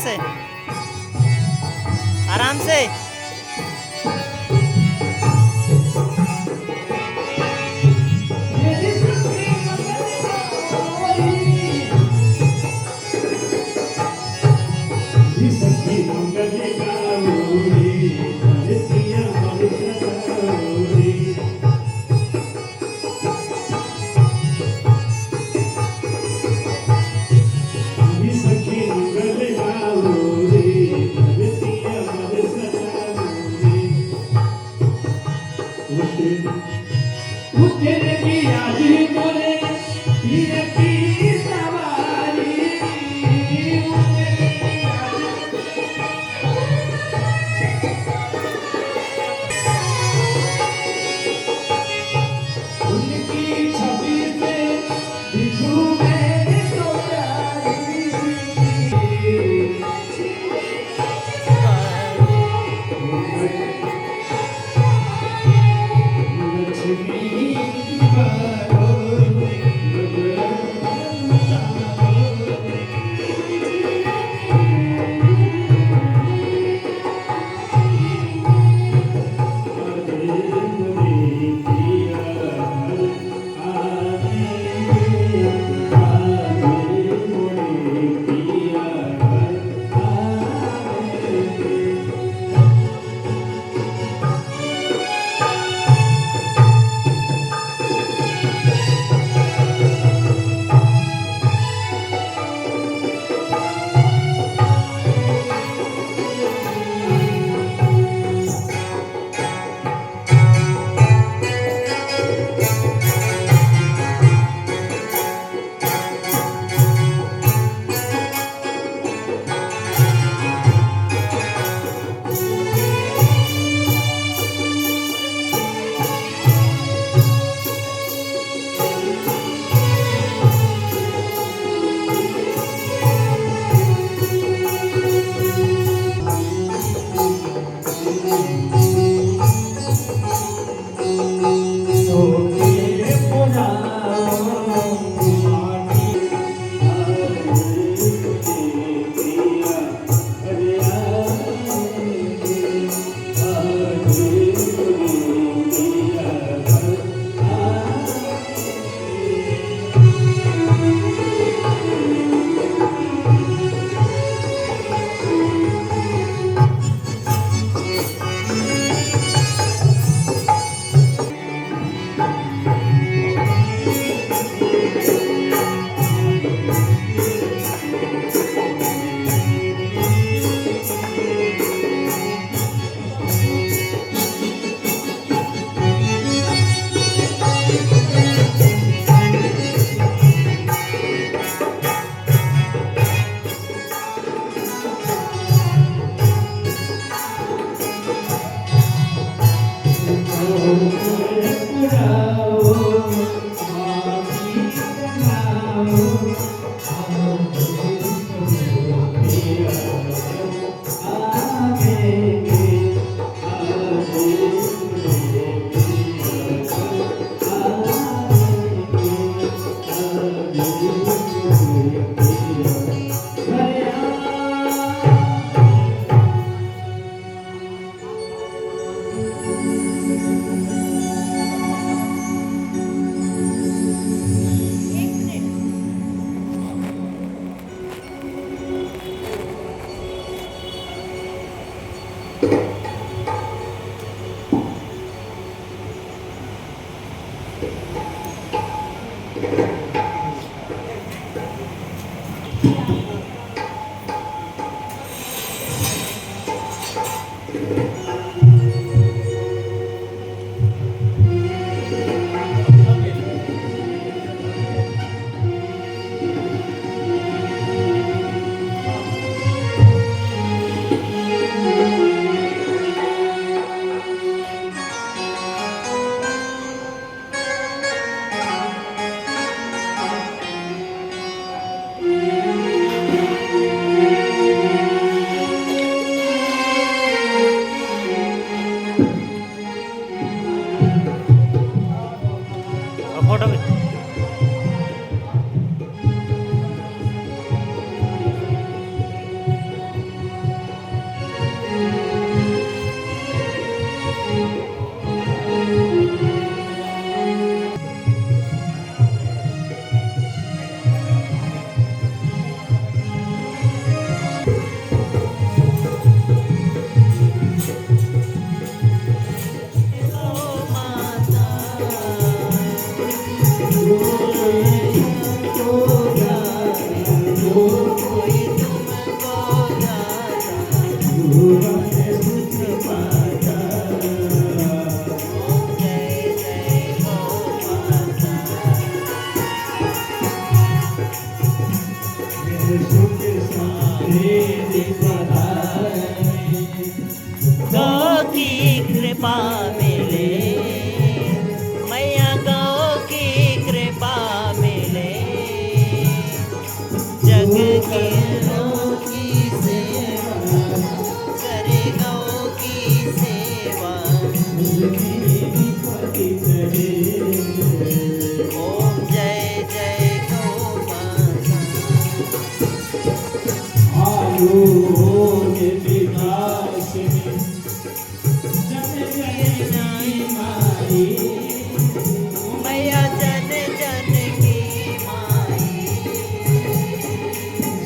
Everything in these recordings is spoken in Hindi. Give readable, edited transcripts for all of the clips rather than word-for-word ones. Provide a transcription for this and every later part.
से आराम से। कृपा मिले मैया गौ की कृपा मिले जग के गौ की सेवा करे गौ की सेवा ओम जय जय गौ माता मैया जन जन की माई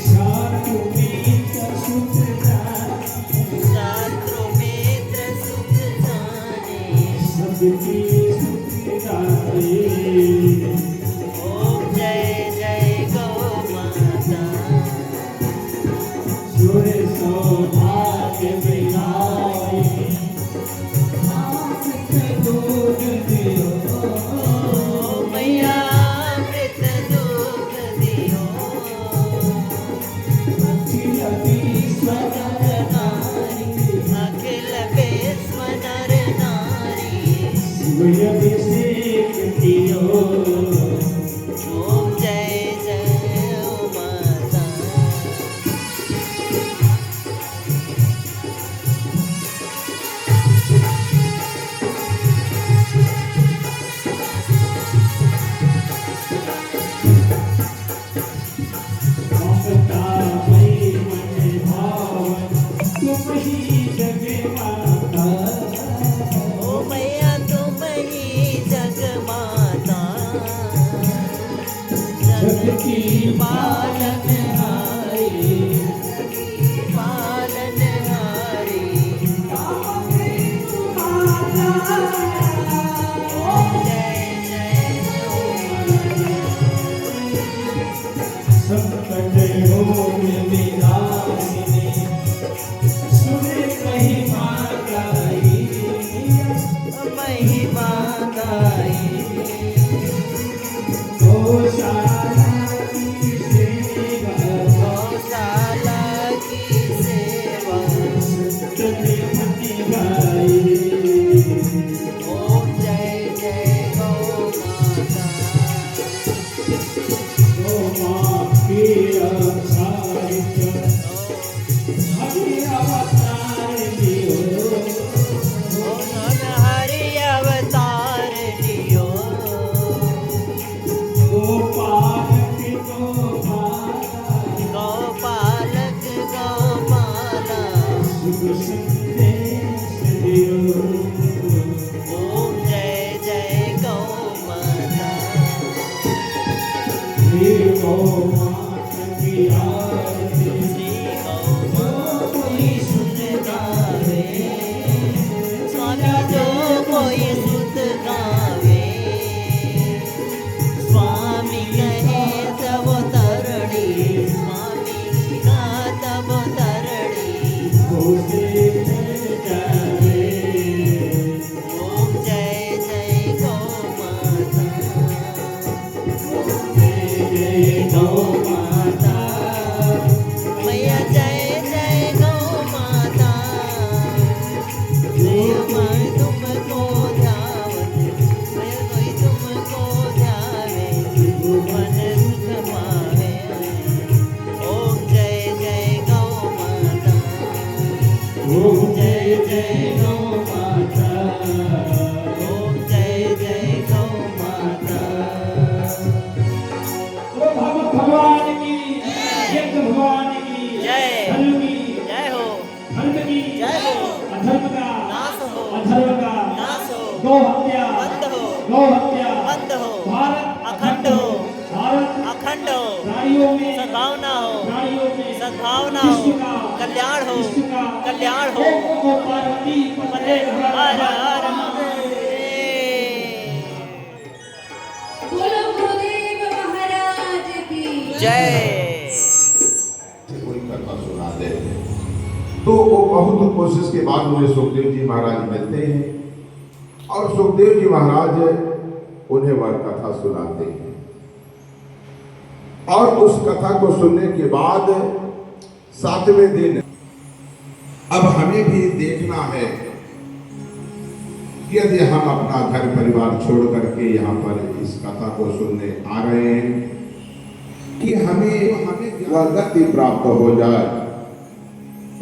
शत्रु मित्र सुख जाने ओम जय जय गौ माता सौभाग्य मैया अमृत दूध दियो अखिल विश्व नर नारी ओम जय जय माता ओ मैया तुम ही जग माता जग की पालन हारी पालन हारी ओम जय जय संकट रोग विनाशिनी सुने महिमा गाई गौशाला की सेवा ओम जय जय गौ माता गौ माँ की हरि अवतार लियो गोपालक गौमाला ओम जय जय गौ माता श्री गौ माता की आरती श्री गौ माता कोई सुन गावे स्वामी जो कोई सुध गावे स्वामी कहे तब तरणी स्वामी का तब तरणी ओम जय जय गौ माता जय गौ माता मैया जय जय गौ माता मैं तुमको ध्यावत मैं कोई तुमको ध्यावे मन सुख पावे ओम जय जय गौ माता ओम जय जय गौ माता ओम जय जय गौ माता भगवान की यज्ञ भगवान की जय धर्म की जय हो धर्म की जय हो अधर्म का नाश हो अधर्म का नाश हो गौ हत्या बंद हो गौ हत्या बंद हो भारत अखंड हो भारत अखंड हो नारियों में सद्भावना हो नारियों में सद्भावना हो विश्व का कल्याण हो विश्व का कल्याण हो ओम पार्वती पते हर हर महादेव बोलो गुरुदेव महाराज की जय कोई कथा सुना दे तो वो बहुत कोशिश के बाद मुझे सुखदेव जी महाराज मिलते हैं और सुखदेव जी महाराज उन्हें वह कथा सुनाते हैं। और उस कथा को सुनने के बाद 7वें दिन अब हमें भी देखना है कि यदि हम अपना घर परिवार छोड़ करके यहाँ पर इस कथा को सुनने आ रहे हैं कि हमें वह गति प्राप्त हो जाए,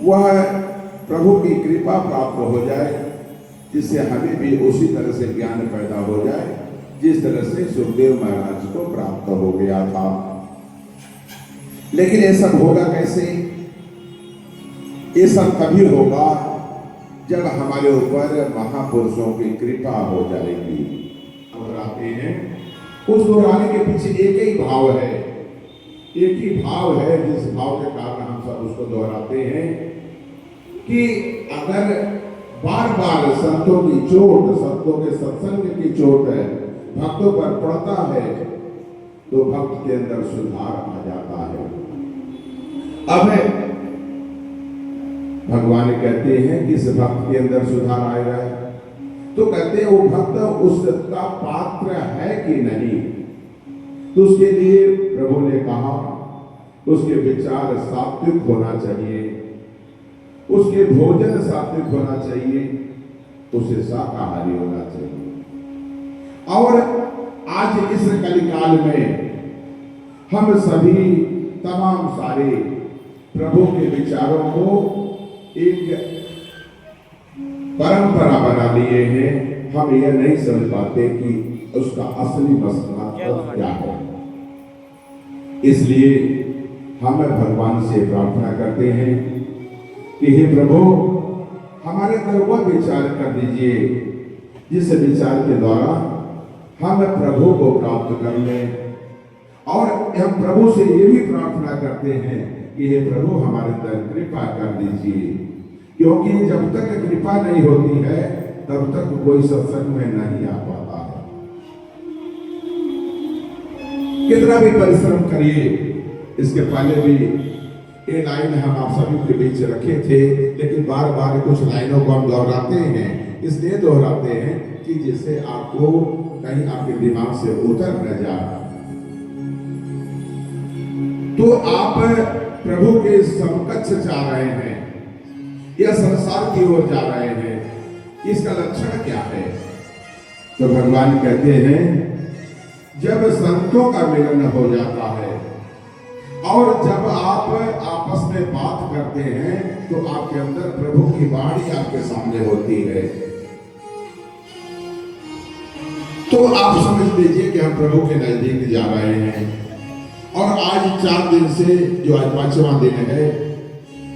वह प्रभु की कृपा प्राप्त हो जाए, जिससे हमें भी उसी तरह से ज्ञान पैदा हो जाए जिस तरह से सुखदेव महाराज को प्राप्त हो गया था। लेकिन ये सब होगा कैसे? ये सब तभी होगा जब हमारे ऊपर महापुरुषों की कृपा हो जाएगी। दोहराते हैं, उस दोहराने के पीछे एक ही भाव है, एक ही भाव है जिस भाव के कारण हम सब उसको दोहराते हैं कि अगर बार बार संतों की चोट, संतों के सत्संग की चोट है भक्तों पर पड़ता है तो भक्त के अंदर सुधार आ जाता है। अब भगवान कहते हैं कि इस भक्त के अंदर सुधार आएगा, तो कहते हैं वो भक्त उसका पात्र है कि नहीं। तो उसके लिए प्रभु ने कहा उसके विचार सात्विक होना चाहिए, उसके भोजन सात्विक होना चाहिए, उसे शाकाहारी होना चाहिए। और आज इस कलिकाल में हम सभी तमाम सारे प्रभु के विचारों को एक परंपरा बना लिए हैं। हम यह नहीं समझ पाते कि उसका असली मसला क्या है। इसलिए हम भगवान से प्रार्थना करते हैं कि हे प्रभु हमारे अंदर वह विचार कर दीजिए जिस विचार के द्वारा हम प्रभु को प्राप्त कर लें। और हम प्रभु से ये भी प्रार्थना करते हैं कि हे प्रभु हमारे अंदर कृपा कर दीजिए, क्योंकि जब तक कृपा नहीं होती है तब तक कोई सत्संग में नहीं आ पाता है। कितना भी परिश्रम करिए, इसके पहले भी ये लाइन हम आप सभी के बीच रखे थे, लेकिन बार बार कुछ लाइनों को हम दोहराते हैं, इसलिए दोहराते हैं कि जिससे आपको कहीं आपके दिमाग से उतर न जाए। तो आप प्रभु के समकक्ष जा रहे हैं या संसार की ओर जा रहे हैं, इसका लक्षण क्या है? तो भगवान कहते हैं जब संतों का मिलन हो जाता है और जब आप आपस में बात करते हैं तो आपके अंदर प्रभु की वाणी आपके सामने होती है, तो आप समझ लीजिए कि हम प्रभु के नजदीक जा रहे हैं। और आज 4 दिन से जो आज 5वां दिन है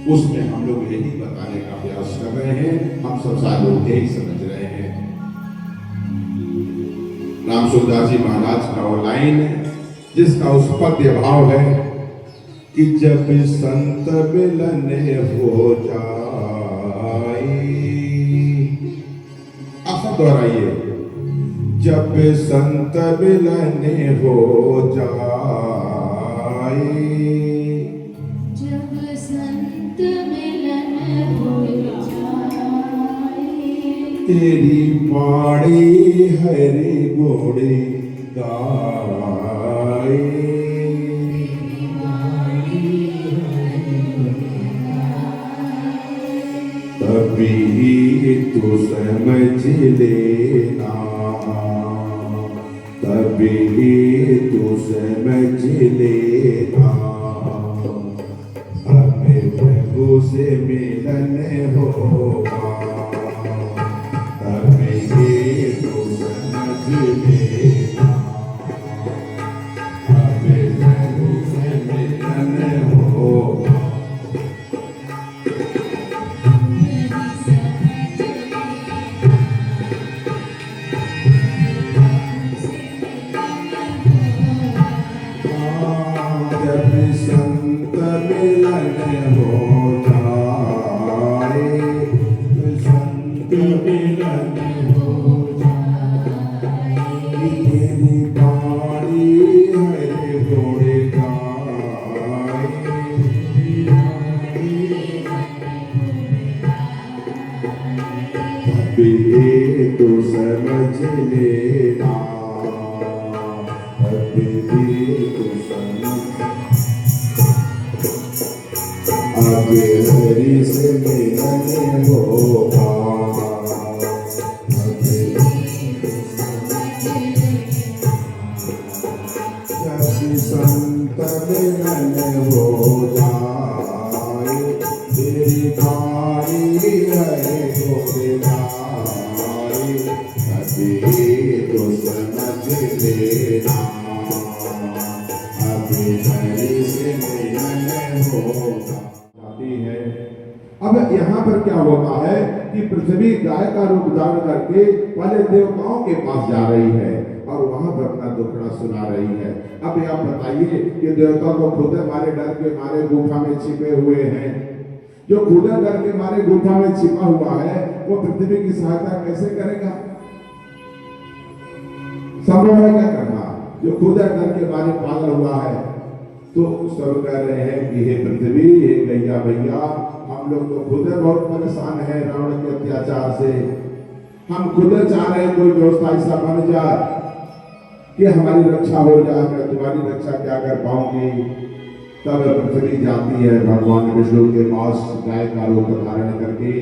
उसमें हम लोग यही बताने का प्रयास कर रहे हैं, हम सब सारे लोग यही समझ रहे हैं। राम सूरदास जी महाराज का वो लाइन जिसका उस पद्य भाव है कि जब संत मिलन हो जाए, आप सब दोहराइए, जब संत मिलन हो जाए, जब संत मिलन हो जाए, तेरी बाड़ी हरि गोड़ी गाए, तभी तू समझ लेना, तभी तू समझ लेना, हमें प्रभु से मिलन होगा, तभी तू समझ लेना, हमें प्रभु से मिलन होगा। संत मिलन हो जाए, संत मिलन हो जाए, अभी ये तो समझ लेना, अभी ये तो समझ, अब हरि से मिलन होगा, जब संत मिलन हो जाए, तेरी बारी है गोदाई, अभी तो समझ लेना, अभी हरि से मिलन होगा। है अब यहाँ पर क्या होता है कि पृथ्वी गाय का रूप धारण करके पहले देवताओं के पास जा रही है और वहां पर अपना दुखड़ा सुना रही है। अब आप बताइए कि देवता तो खुद हमारे डर के मारे गुफा में छिपे हुए हैं, जो खुद डर के मारे गुफा में छिपा हुआ है वो पृथ्वी की सहायता कैसे करेगा? संभव है क्या करना? जो खुद डर के मारे पागल हुआ है। तो सब कह रहे हैं कि हे पृथ्वी, हे गैया भैया, हम लोग तो खुद बहुत परेशान है रावण के अत्याचार से, हम खुद चाह रहे हैं कोई व्यवस्था ऐसा बन जाए कि हमारी रक्षा हो जाए, मैं तुम्हारी रक्षा क्या कर पाऊंगी। तब पृथ्वी जाती है भगवान विष्णु के पास गाय का रूप धारण करके,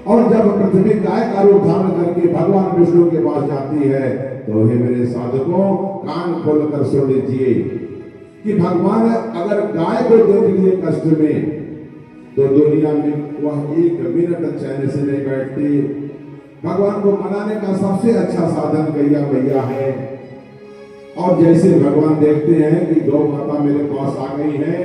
और जब पृथ्वी गाय का रूप धारण करके भगवान विष्णु के पास जाती है तो हे मेरे साधकों, कान खोलकर सुन लीजिए कि भगवान अगर गाय को देख लिए कष्ट में तो दुनिया में वह एक मिनट चैन से नहीं बैठती। भगवान को मनाने का सबसे अच्छा साधन गैया भैया है। और जैसे भगवान देखते हैं कि गौ माता मेरे पास आ गई है,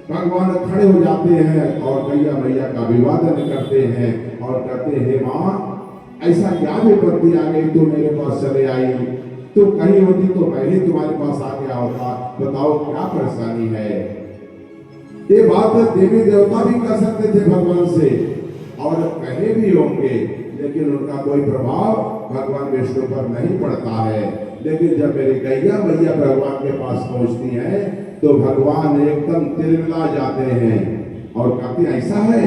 भगवान खड़े हो जाते हैं और गैया भैया का अभिवादन करते हैं और कहते हैं, हे माँ, ऐसा क्या विपत्ति आ गई तू मेरे पास चले आई, तो कहीं होती तो मैं ही तुम्हारे पास आ गया होता, बताओ क्या परेशानी है। ये बात देवी देवता भी कर सकते थे भगवान से और कहे भी होंगे, लेकिन उनका कोई प्रभाव भगवान विष्णु पर नहीं पड़ता है। लेकिन जब मेरी गैया भैया भगवान के पास पहुंचती हैं तो भगवान एकदम तिलमिला जाते हैं और कहते ऐसा है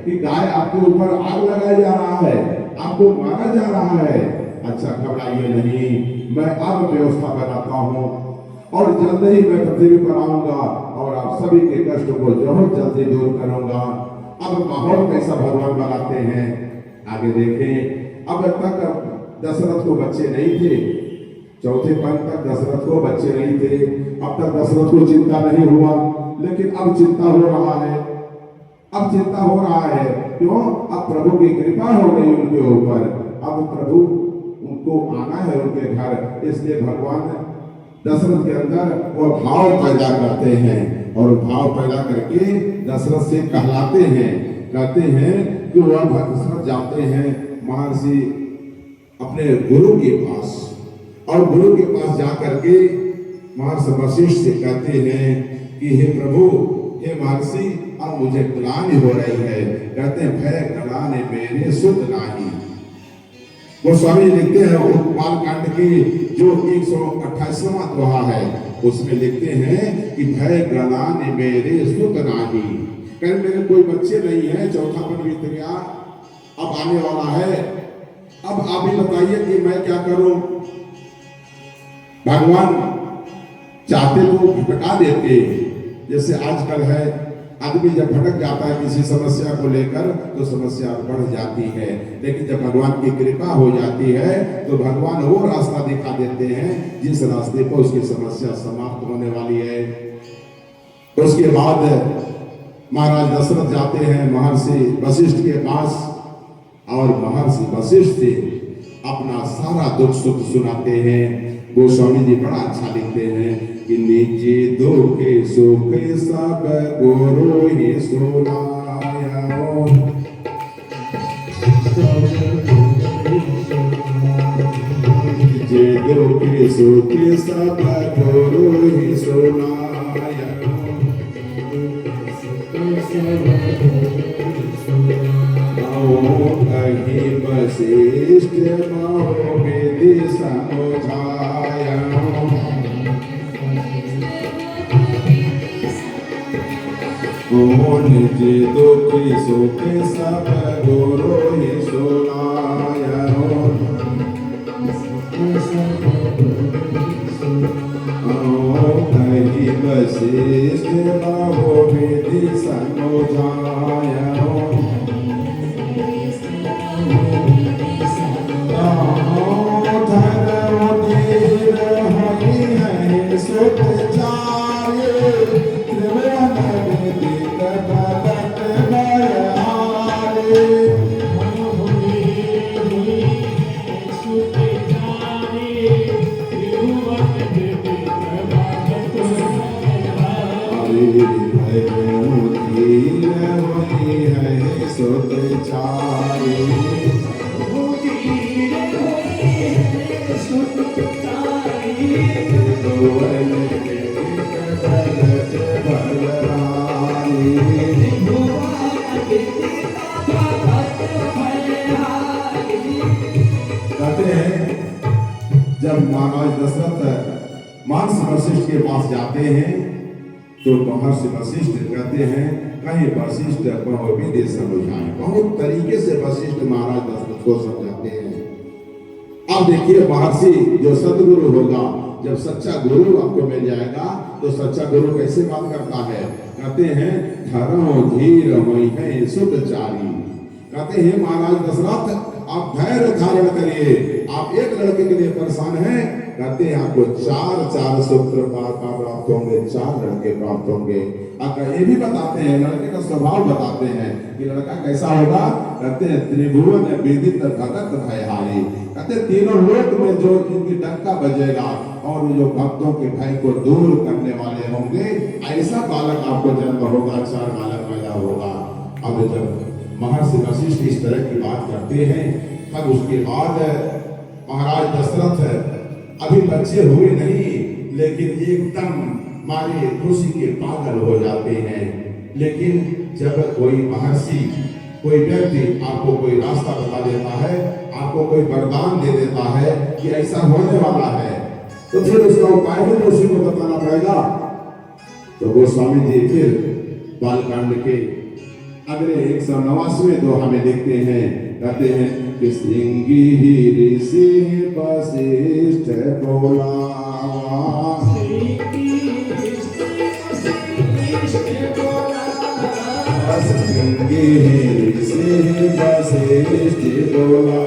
कि गाय आपके ऊपर आग लगाया जा रहा है, आपको मारा जा रहा है। अच्छा, घबराइए नहीं, मैं अब व्यवस्था बनाता हूँ और जल्द ही मैं पृथ्वी पर आऊंगा और आप सभी के कष्ट को बहुत जल्दी दूर करूंगा। अब माहौल कैसा भगवान बनाते हैं आगे देखें। अब तक दशरथ को बच्चे नहीं थे, चौथे पंथ तक दशरथ को बच्चे नहीं थे। अब तक दशरथ को चिंता नहीं हुआ, लेकिन अब चिंता हो रहा है। अब चिंता हो रहा है क्यों? अब प्रभु की कृपा हो गई उनके ऊपर, अब प्रभु उनको आना है उनके घर, इसलिए भगवान दशरथ के अंदर वो भाव पैदा करते हैं और भाव पैदा करके दशरथ से कहलाते हैं, कहते हैं कि वह दशरथ जाते हैं महर्षि अपने गुरु के पास और गुरु के पास जाकर के महर्षि वशिष्ठ से कहते हैं कि हे प्रभु, हे महर्षि, अब मुझे ग्लानि हो रही है। कहते हैं भय ग्लानि मेरे सुत नाही। गोस्वामी लिखते हैं उत्पाल कांड की जो 128वां दोहा है, उसमें लिखते हैं कि भय ग्लानि मेरे सुत नाही। कहीं मेरे कोई बच्चे नहीं है, चौथा पन बीत गया, अब आने वाला है, अब आप ही बताइए कि मैं क्या करूं। भगवान चाहते तो भटका देते, जैसे आजकल है, आदमी जब भटक जाता है किसी समस्या को लेकर तो समस्या बढ़ जाती है, लेकिन जब भगवान की कृपा हो जाती है तो भगवान वो रास्ता दिखा देते हैं जिस रास्ते पर उसकी समस्या समाप्त होने वाली है। उसके बाद महाराज दशरथ जाते हैं महर्षि वशिष्ठ के पास और महर्षि वशिष्ठ से अपना सारा दुख सुख सुनाते हैं। गोस्वामी जी बड़ा अच्छा लिखते हैं कि निजे दुख सुख सब गुरु ही सुनाया, निजे दुख सुख सब गुरु ही सुनाया, कहीं वशिष्ठ माहो विधि समझाया, ओ निज दुख सुख सब गुरु ही सुनाया कही वशिष्ठ बाहो विधि समझाया सुख चारे त्रिभुवन विदित भगत बलहारे सुख चारे कहते हैं जब महाराज दशरथ महर्षि वशिष्ठ के पास जाते हैं तो महर्षि वशिष्ठ कहते हैं कहीं वशिष्ठ विधि समझाएं। बहुत तरीके से वशिष्ठ महाराज दशरथ को समझाते हैं। अब देखिए महर्षि जो सतगुरु होगा, जब सच्चा गुरु आपको मिल जाएगा तो सच्चा गुरु कैसे बात करता है। कहते हैं धरो धीर होई है सुख चारी। कहते हैं महाराज दशरथ आप धैर्य धारण करिए, आप एक लड़के के लिए परेशान हैं। कहते हैं आपको चार सुख प्राप्त होंगे, 4 लड़के प्राप्त होंगे। अगर ये भी बताते हैं लड़के का स्वभाव बताते हैं कि लड़का कैसा होगा। कहते हैं त्रिभुवन विदित भगत भयहारी। कहते हैं तीनों लोक में जो जिनकी डंका बजेगा और जो भक्तों के भय को दूर करने वाले होंगे, ऐसा बालक आपको जन्म होगा, 4 बालक पैदा होगा। अब जब महर्षि वशिष्ठ इस तरह की बात करते हैं तब उसके बाद महाराज दशरथ अभी बच्चे हुए नहीं, लेकिन एकदम मारे खुशी के पागल हो जाते हैं। लेकिन जब कोई महर्षि, कोई व्यक्ति आपको कोई रास्ता बता देता है, आपको कोई वरदान दे देता है कि ऐसा होने वाला है, तो फिर उसका उपाय भी उसी को बताना पड़ेगा। तो गोस्वामी जी फिर बालकांड के अगले 189वें दोहा में देखते हैं। कहते हैं कि श्रृंगी ही ऋषि वशिष्ठ बोला, श्रृंगी ही ऋषि वशिष्ठ बोला,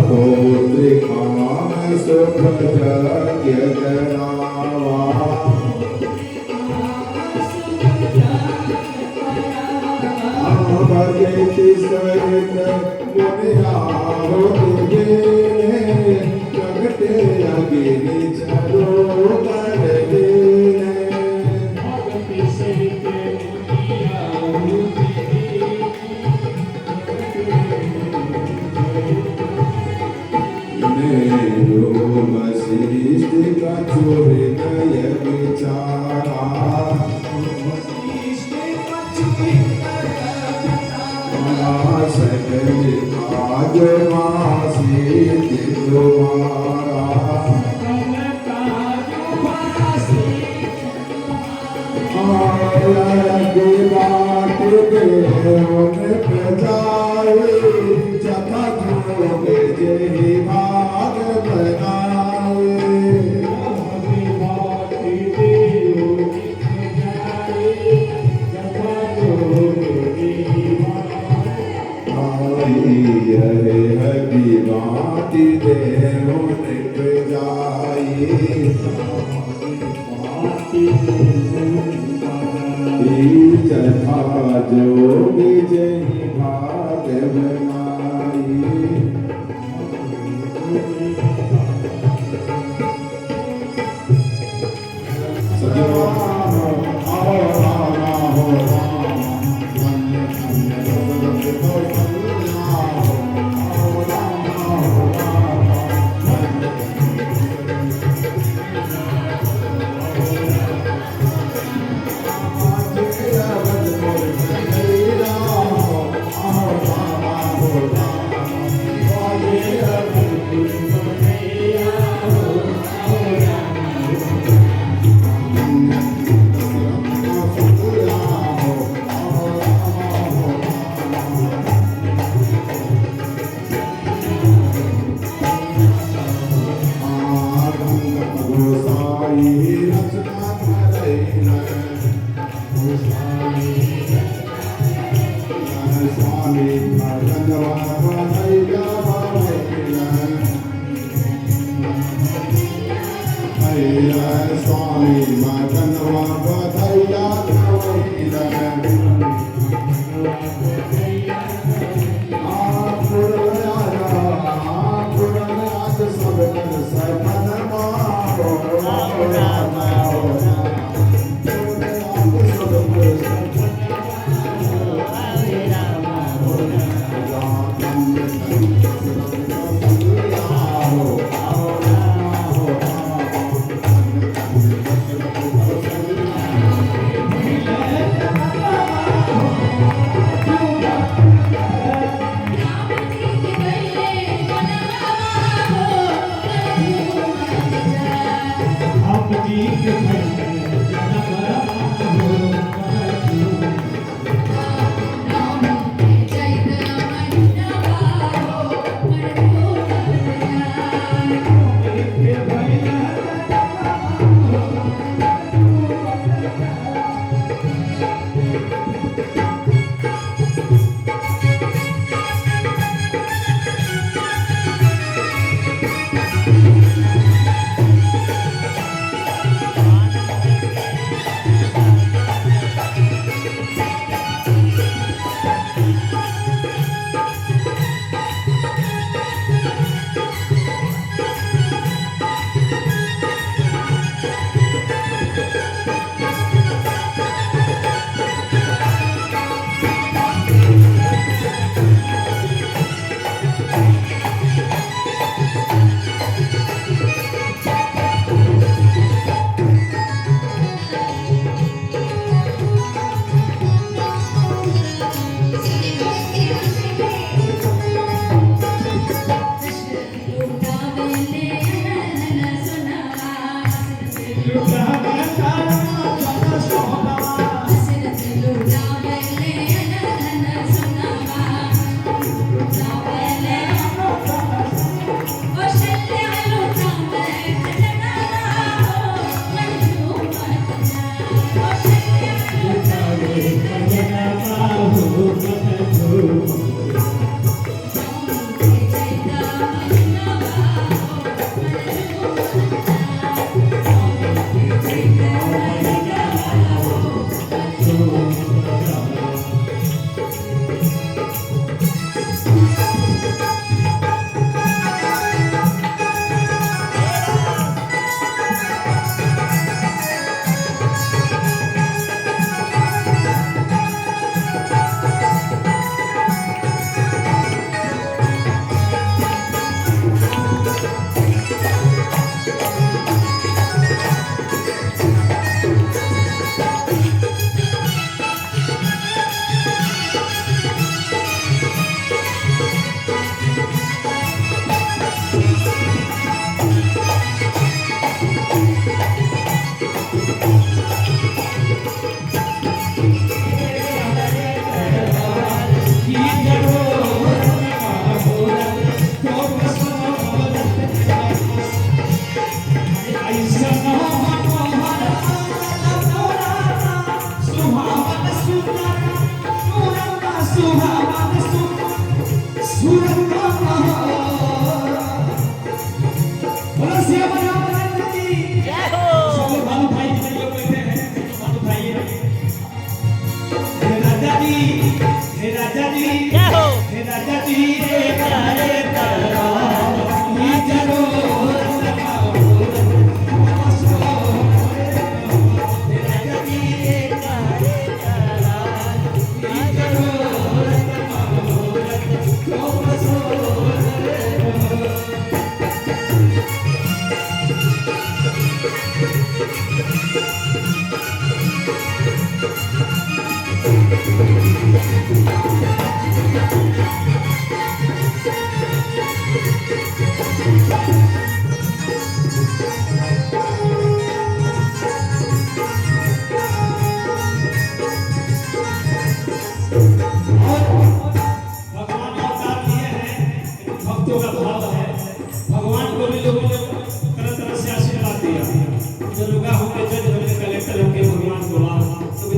पुत्र खान सुख जग जनावा, भगति सहित मुनियारो देने, जगते अगिनि चलो कर देने, भगति सहित मुनियारो वशिष्ठ का हृदय विचारा, सकल काज मासी तुम्हारा, बात जाए जथा जोगे जय भाग बनाए, बाटी देव निप जाई, जथा जोग जय भाग बनाई। स्वामी भगवान स्वामी मदनवा बधैया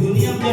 दुनिया में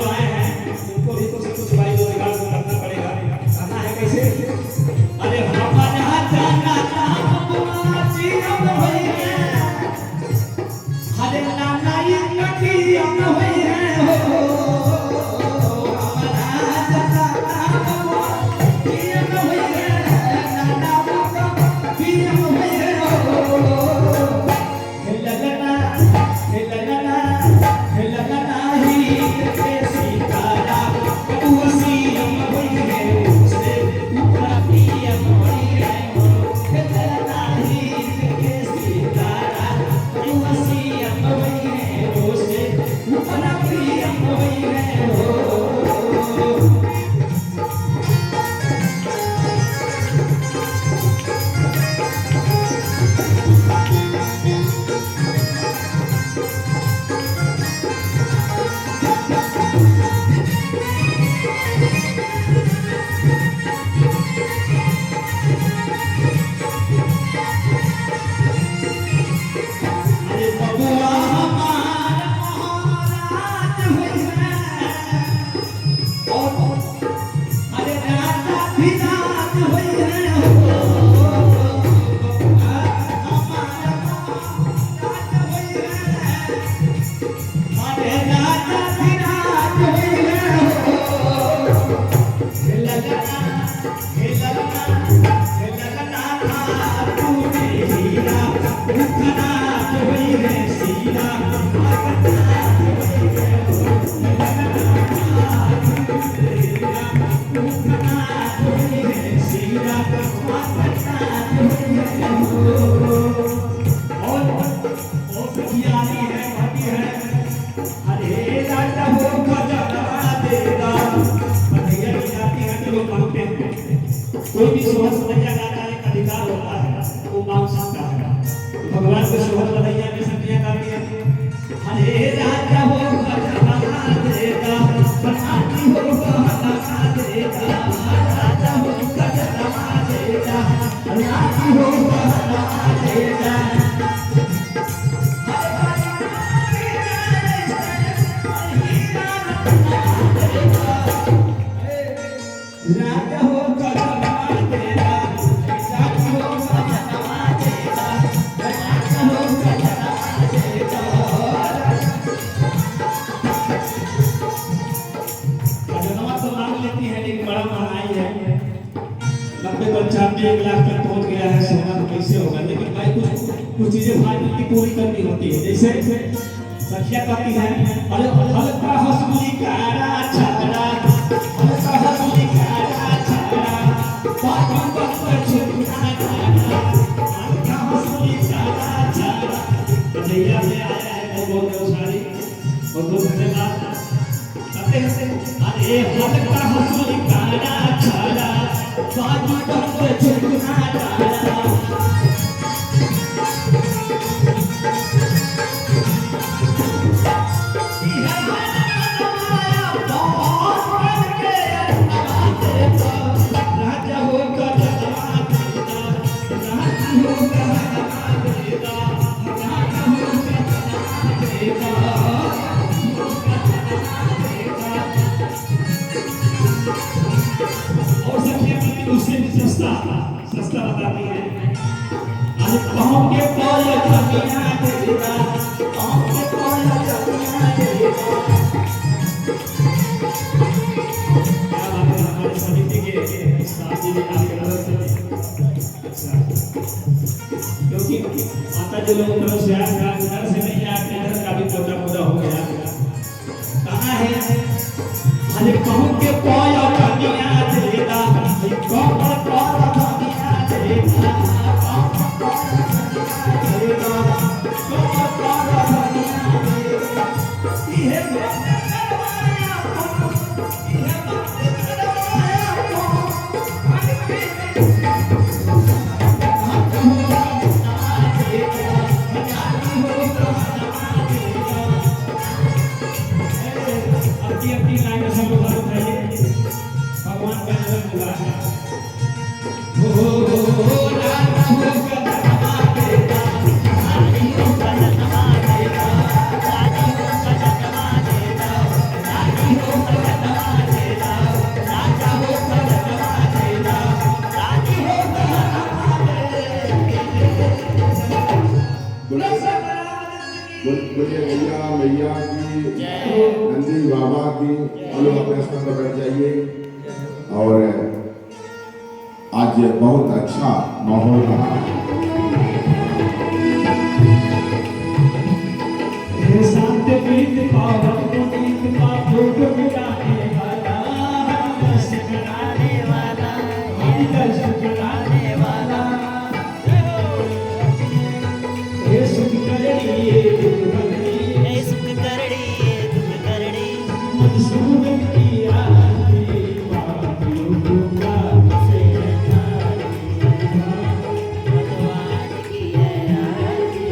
कोई भी सोहर सदैया गाता है, एक अधिकार होता है, वो गा सकता है। तो भगवान को सोहर सदैया की सदिया गाती है। हरे राजा हो गजबा देगा, बनाती हो गजबा देगा, राजा हो गजबा देगा, बनाती हो गजबा देगा। राजा हो पंचायत में 1 लाख तक पहुंच गया है, सोना तो कैसे होगा। लेकिन भाई कुछ चीजें फाइनल की पूरी करनी होती है। जैसे सखिया कहती है, अरे हल्का हंसली कारा छाड़ा, हल्का हंसली कारा छाड़ा, पापन पर छुपना छाड़ा, हल्का हंसली कारा छाड़ा। कन्हैया में आया है बहुत सारी और दो घंटे बाद कहते हैं, अरे हल्का हंसली कारा छाड़ा, पापन पर छुपना छाड़ा। सस्ता बताती है, अरे पाँव के पाल जमीना देगा, पाँव के पाल जमीना देगा। क्या बात है, हमारे समिति के साथी ने आपके मदद क्योंकि माता जी लोग तरफ से आया, घर से नहीं आया, घर का भी पोता हो गया। कहाँ है, अरे पाँव के पाल जमीना देगा, पाँव के पाल मैया की, नंदी बाबा की। हम लोग अपने स्थान पर बैठ जाइए। और आज बहुत अच्छा माहौल रहा। शांत प्रीत पावन पुनीत का भोग मिटाने वाला, दर्श कराने वाला, दर्श कराने वाला। ये सुख करनी ये दुख करनी, ए सुख करड़ी ये दुख करड़ी, मनसूबन की आरती बातियों का से भगवान की है आरती।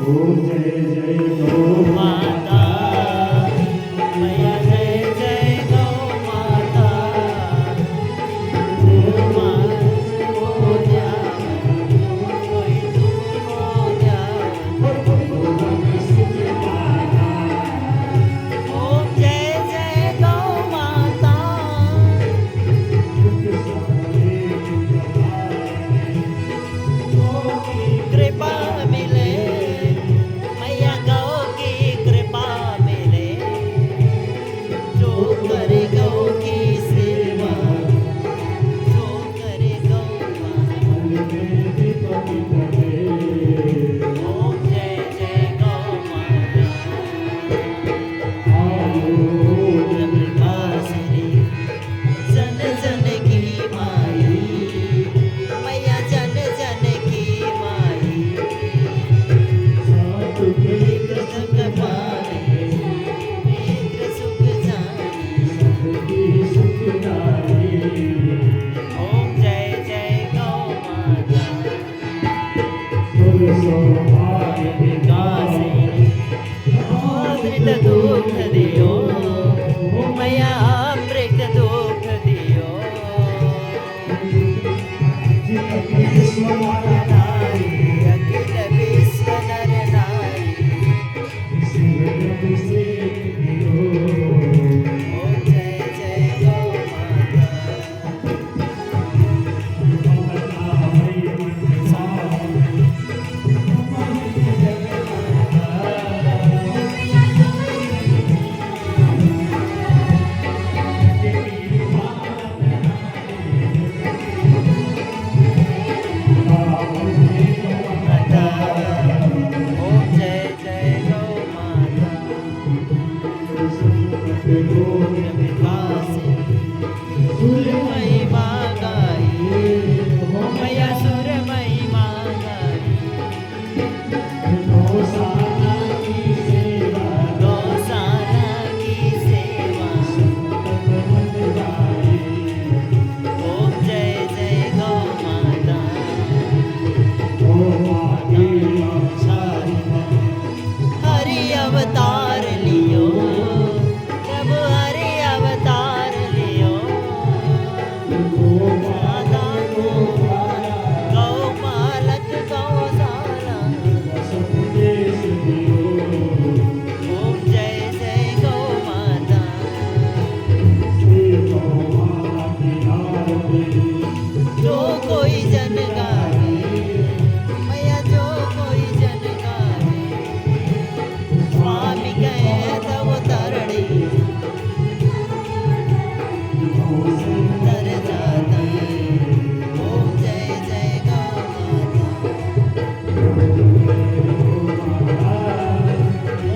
ओम जय जय गौ माता मैया जय जय गौ माता हो जाओ कोई तुम हो जाओ ओम जय जय गौ माता कृपा मिले मैया गौ की कृपा मिले जो करे गौ की सेवा जो करे गौ ओम जय जय गौ माता जगदासरी जन जन की माई मैया जन जन की माई सुख पाए नेत्र सुख जानी ओम जय जय गौ माता विकासिनी अमृत दुख दियो मैया अमृत दुख दियो अखिल विश्व नर नारी ओम जय जय गौ माता ओम जय जय गौ माता सुरमयी माँ गाई मैया सुरमयी माँ गाई गौशाला की सेवा ओम जय जय गौ माता हरि अवतार लियो प्रभु हरि अवतार लियो माता गौ पालक गौशाला ओम जय जय गौ माता जो कोई जन गावे मैया जो कोई जन गावे स्वामी गए तब तरड़ी तर जाता ओम जय जय गौ माता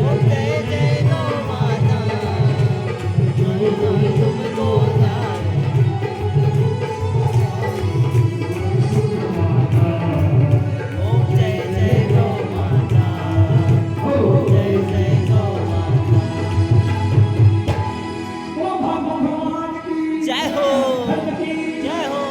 ओम जय जय गौ माता तुमको गावे ओम जय जय गौ माता ओम जय जय गौ माता जय हो जय हो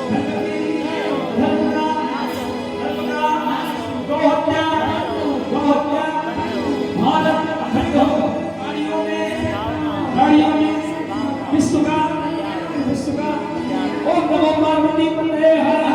विश्व का ओम नमो पार्वती पते हर